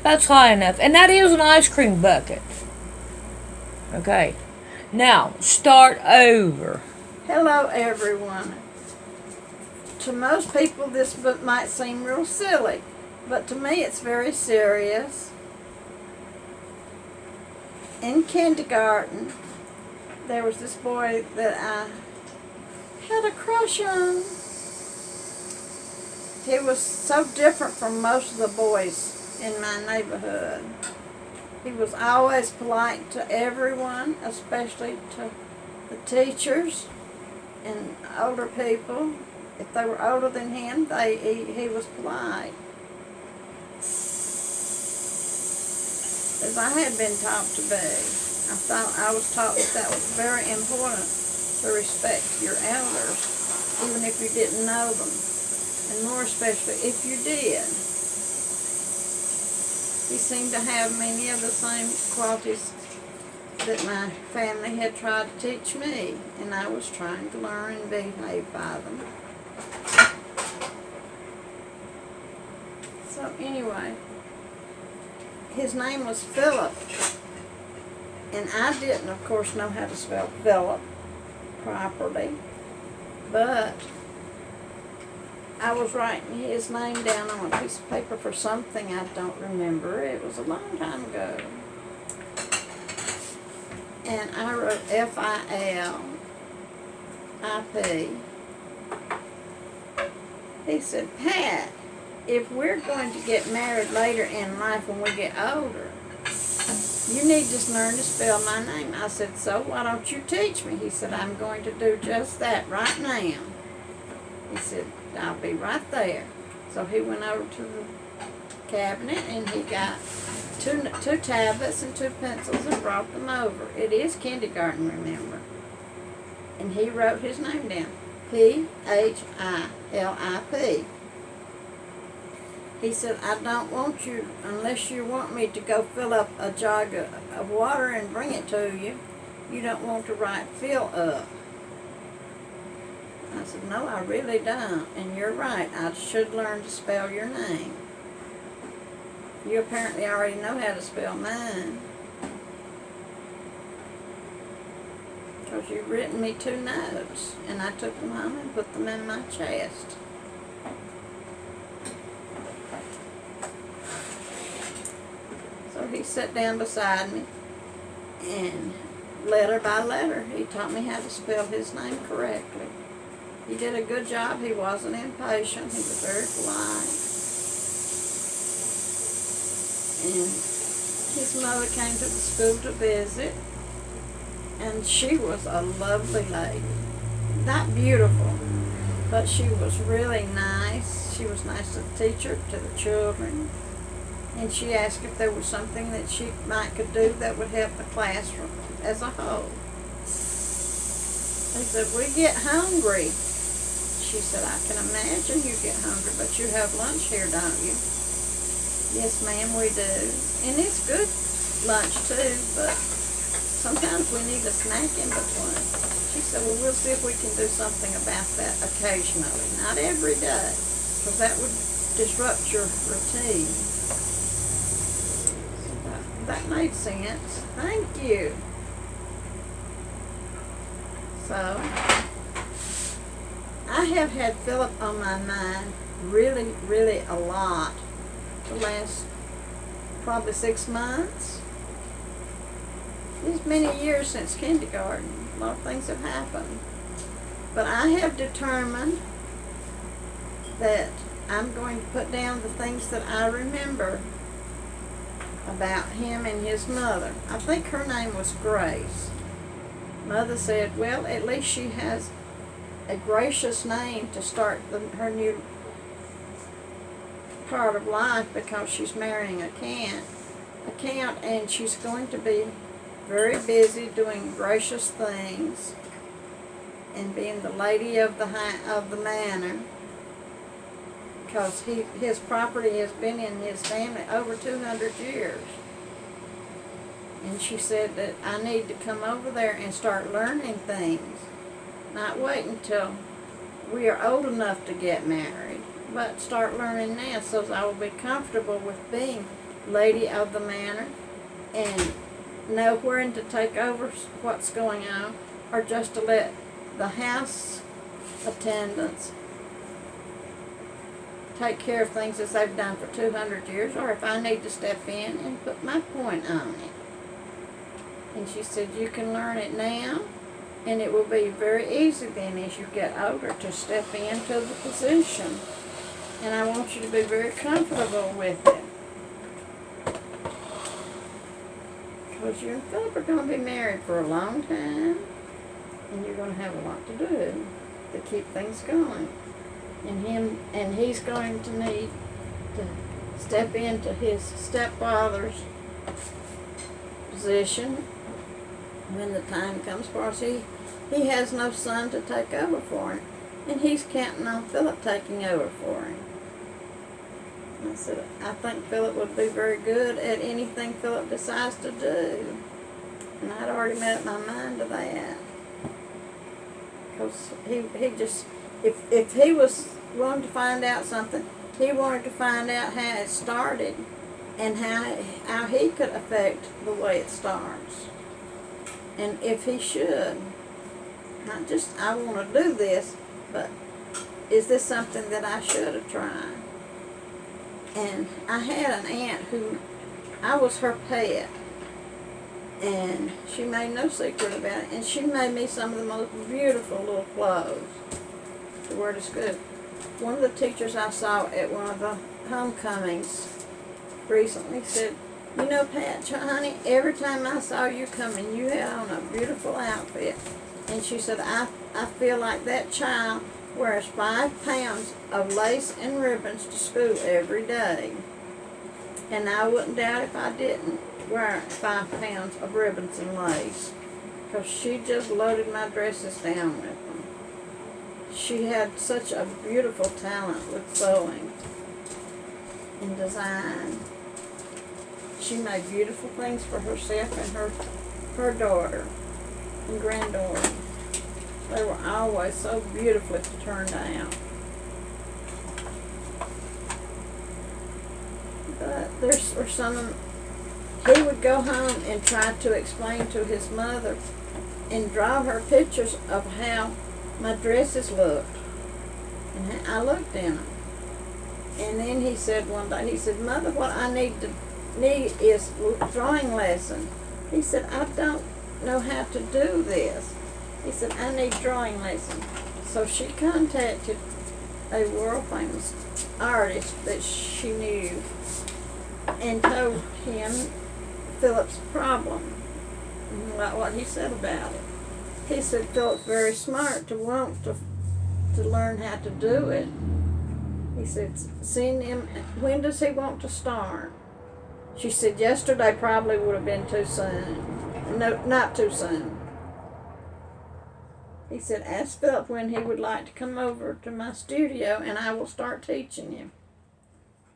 That's high enough. And that is an ice cream bucket. Okay. Now, start over. Hello, everyone. To most people, this book might seem real silly, but to me, it's very serious. In kindergarten, there was this boy that I had a crush on. He was so different from most of the boys in my neighborhood. He was always polite to everyone, especially to the teachers and older people. If they were older than him, he was polite. As I had been taught to be. I thought I was taught that was very important, to respect your elders, even if you didn't know them, and more especially if you did. He seemed to have many of the same qualities that my family had tried to teach me, and I was trying to learn and behave by them. So anyway, his name was Philip, and I didn't, of course, know how to spell Philip properly, but I was writing his name down on a piece of paper for something I don't remember. It was a long time ago. And I wrote F-I-L-I-P. He said, Pat, if we're going to get married later in life when we get older, you need to learn to spell my name. I said, so why don't you teach me? He said, I'm going to do just that right now. He said, I'll be right there. So he went over to the cabinet and he got two tablets and 2 pencils and brought them over. It is kindergarten, remember. And he wrote his name down. P-H-I-L-I-P. He said, I don't want you, unless you want me to go fill up a jug of water and bring it to you, you don't want to write fill up. I said, no, I really don't. And you're right, I should learn to spell your name. You apparently already know how to spell mine, because you've written me 2 notes, and I took them home and put them in my chest. So he sat down beside me, and letter by letter, he taught me how to spell his name correctly. He did a good job. He wasn't impatient. He was very polite. And his mother came to the school to visit, and she was a lovely lady. Not beautiful, but she was really nice. She was nice to the teacher, to the children. And she asked if there was something that she could do that would help the classroom as a whole. They said, we get hungry. She said, I can imagine you get hungry, but you have lunch here, don't you? Yes, ma'am, we do. And it's good lunch, too, but sometimes we need a snack in between. She said, well, we'll see if we can do something about that occasionally. Not every day, because that would disrupt your routine. That made sense. Thank you. So, I have had Philip on my mind really, really a lot the last probably 6 months. It's many years since kindergarten. A lot of things have happened. But I have determined that I'm going to put down the things that I remember about him and his mother. I think her name was Grace. Mother said, well, at least she has a gracious name to start her new part of life, because she's marrying a count, and she's going to be very busy doing gracious things and being the lady of the manor, because his property has been in his family over 200 years. And she said that I need to come over there and start learning things, not wait until we are old enough to get married, but start learning now, so I will be comfortable with being lady of the manor and know when to take over what's going on, or just to let the house attendants take care of things as they've done for 200 years, or if I need to step in and put my point on it. And she said, you can learn it now, and it will be very easy then as you get older to step into the position. And I want you to be very comfortable with it. Because you and Philip are going to be married for a long time, and you're going to have a lot to do to keep things going. And he's going to need to step into his stepfather's position when the time comes for us. He has no son to take over for him, and he's counting on Philip taking over for him. I said, I think Philip would be very good at anything Philip decides to do. And I'd already made up my mind to that. Because he just, if he was wanting to find out something, he wanted to find out how it started and how he could affect the way it starts. And if he should, not just, I want to do this, but is this something that I should have tried? And I had an aunt who, I was her pet, and she made no secret about it, and she made me some of the most beautiful little clothes to wear to school. One of the teachers I saw at one of the homecomings recently said, you know, Pat, honey, every time I saw you coming, you had on a beautiful outfit. And she said, I feel like that child wears 5 pounds of lace and ribbons to school every day. And I wouldn't doubt if I didn't wear 5 pounds of ribbons and lace, because she just loaded my dresses down with them. She had such a beautiful talent with sewing and design. She made beautiful things for herself and her daughter and granddaughter. They were always so beautifully turned out. But there were some, he would go home and try to explain to his mother and draw her pictures of how my dresses looked and how I looked in them. And then he said one day, he said, Mother, what I need is drawing lesson. He said, I don't know how to do this. He said, I need drawing lessons. So she contacted a world famous artist that she knew and told him Philip's problem and what he said about it. He said Philip's very smart to want to learn how to do it. He said, send him, when does he want to start? She said, yesterday probably would have been too soon. No, not too soon. He said, ask Philip when he would like to come over to my studio and I will start teaching him.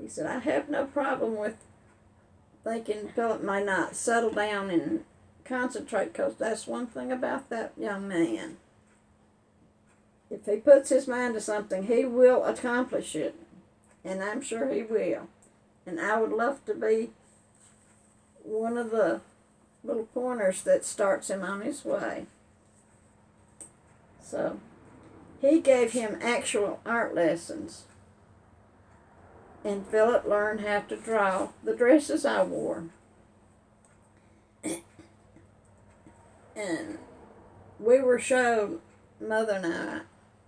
He said, I have no problem with thinking Philip may not settle down and concentrate, because that's one thing about that young man. If he puts his mind to something, he will accomplish it. And I'm sure he will. And I would love to be one of the little pointers that starts him on his way. So, he gave him actual art lessons. And Philip learned how to draw the dresses I wore. And we were shown, Mother and I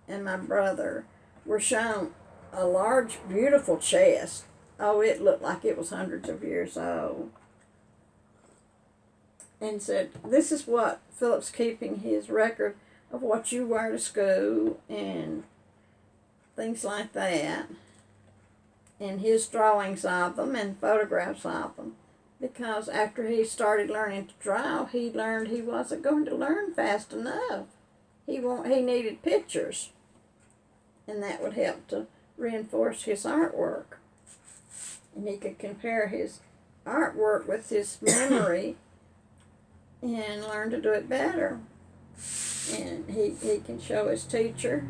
and my brother were shown a large, beautiful chest. Oh, it looked like it was hundreds of years old. And said, this is what Philip's keeping his record of what you wear to school and things like that. And his drawings of them and photographs of them. Because after he started learning to draw, he learned he wasn't going to learn fast enough. He needed pictures. And that would help to reinforce his artwork. And he could compare his artwork with his memory and learn to do it better. And he can show his teacher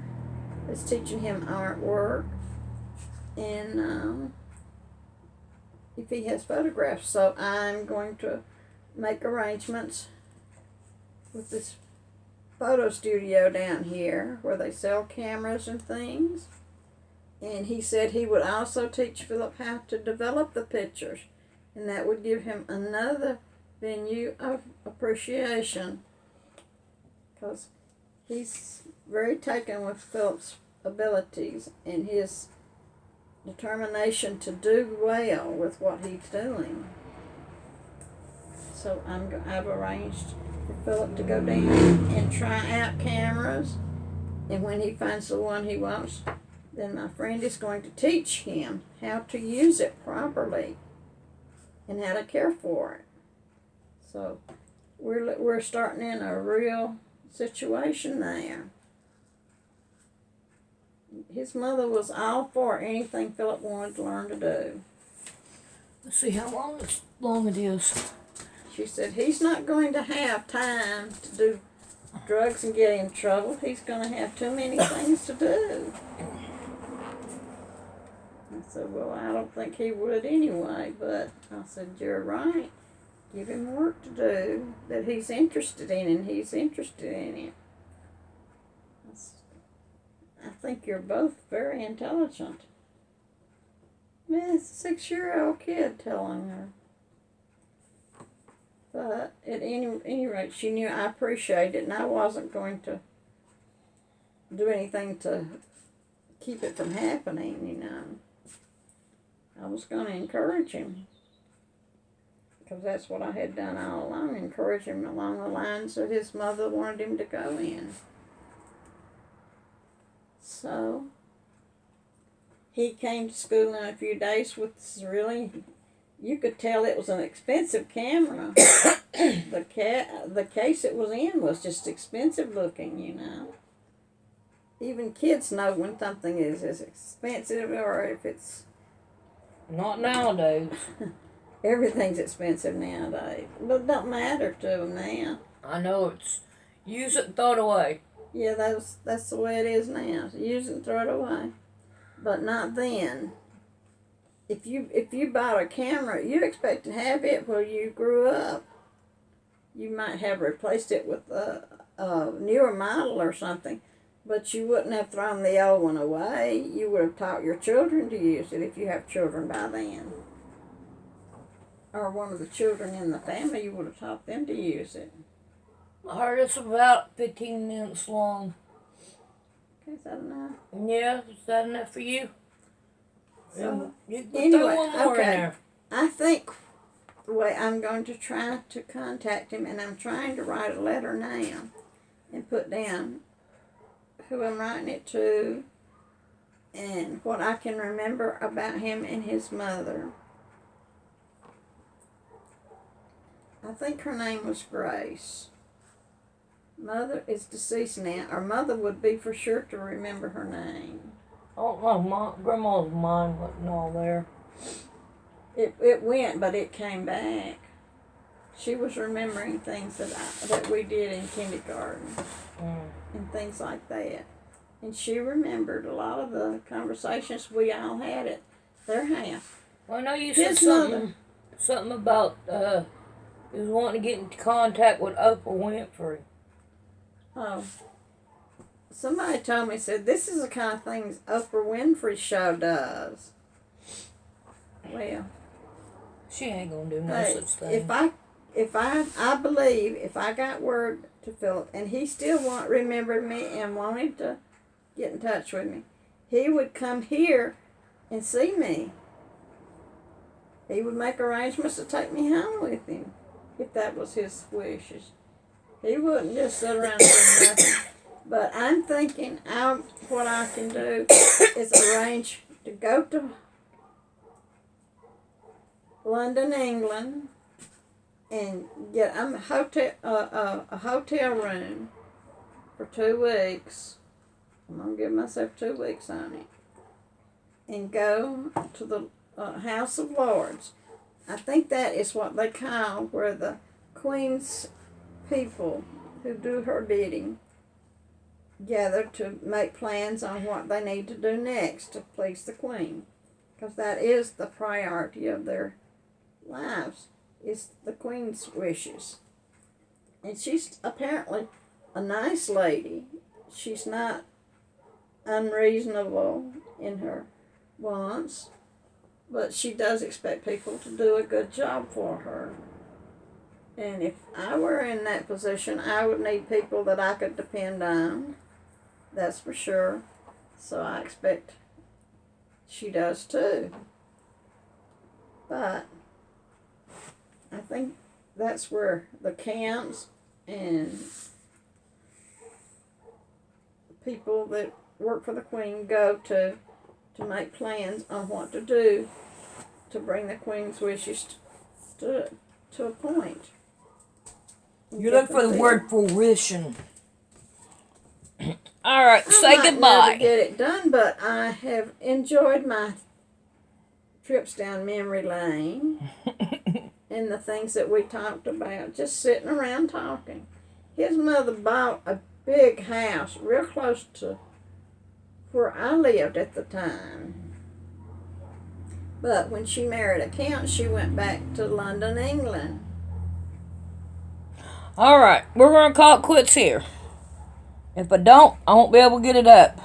that's teaching him artwork. And if he has photographs. So I'm going to make arrangements with this photo studio down here where they sell cameras and things. And he said he would also teach Philip how to develop the pictures, and that would give him another venue of appreciation, because he's very taken with Philip's abilities and his determination to do well with what he's doing. So I've arranged for Philip to go down and try out cameras, and when he finds the one he wants, then my friend is going to teach him how to use it properly and how to care for it. So we're starting in a real situation there. His mother was all for anything Philip wanted to learn to do. Let's see how long it is. She said he's not going to have time to do drugs and get in trouble. He's going to have too many things to do. I said, well, I don't think he would anyway, but I said, you're right. Give him work to do that he's interested in, and he's interested in it. I think you're both very intelligent. Man, it's a 6-year-old kid telling her. But at any rate, she knew I appreciated it, and I wasn't going to do anything to keep it from happening, you know. I was going to encourage him, because that's what I had done all along, encourage him along the lines that his mother wanted him to go in. So he came to school in a few days with this really, you could tell it was an expensive camera. The case it was in was just expensive looking, you know. Even kids know when something is expensive, or if it's... Not nowadays. Everything's expensive nowadays. But it don't matter to them now. I know, it's use it and throw it away. Yeah, that's the way it is now. Use it and throw it away. But not then. If you bought a camera, you expect to have it where you grew up. You might have replaced it with a newer model or something, but you wouldn't have thrown the old one away. You would have taught your children to use it if you have children by then. Or one of the children in the family, you would have taught them to use it. I heard it's about 15 minutes long. Okay, is that enough? Yeah, is that enough for you? So, you can anyway, throw one more in okay. there. I think the way I'm going to try to contact him, and I'm trying to write a letter now and put down who I'm writing it to and what I can remember about him and his mother. I think her name was Grace. Mother is deceased now. Our mother would be for sure to remember her name. Oh, no, Grandma's mind wasn't all there. It went, but it came back. She was remembering things that we did in kindergarten and things like that. And she remembered a lot of the conversations we all had at their house. Well, I know you said something about you was wanting to get in contact with Oprah Winfrey. Oh. Somebody told me, said, this is the kind of things Oprah Winfrey show does. Well, she ain't gonna do no such thing. I believe if I got word to Philip and he still remembered me and wanted to get in touch with me, he would come here and see me. He would make arrangements to take me home with him, if that was his wishes. He wouldn't just sit around doing nothing. But I'm thinking what I can do is arrange to go to London, England, and get a hotel room for 2 weeks. I'm going to give myself 2 weeks on it. And go to the House of Lords. I think that is what they call where the Queen's people who do her bidding gather to make plans on what they need to do next to please the Queen. Because that is the priority of their lives is the Queen's wishes. And she's apparently a nice lady. She's not unreasonable in her wants, but she does expect people to do a good job for her. And if I were in that position, I would need people that I could depend on. That's for sure. So I expect she does too. But I think that's where the camps and people that work for the Queen go to make plans on what to do to bring the Queen's wishes to a point. You're looking for the word fruition. All right, say I might goodbye. never get it done, but I have enjoyed my trips down memory lane and the things that we talked about, just sitting around talking. His mother bought a big house real close to where I lived at the time. But when she married a count, she went back to London, England. All right, we're going to call it quits here. If I don't, I won't be able to get it up.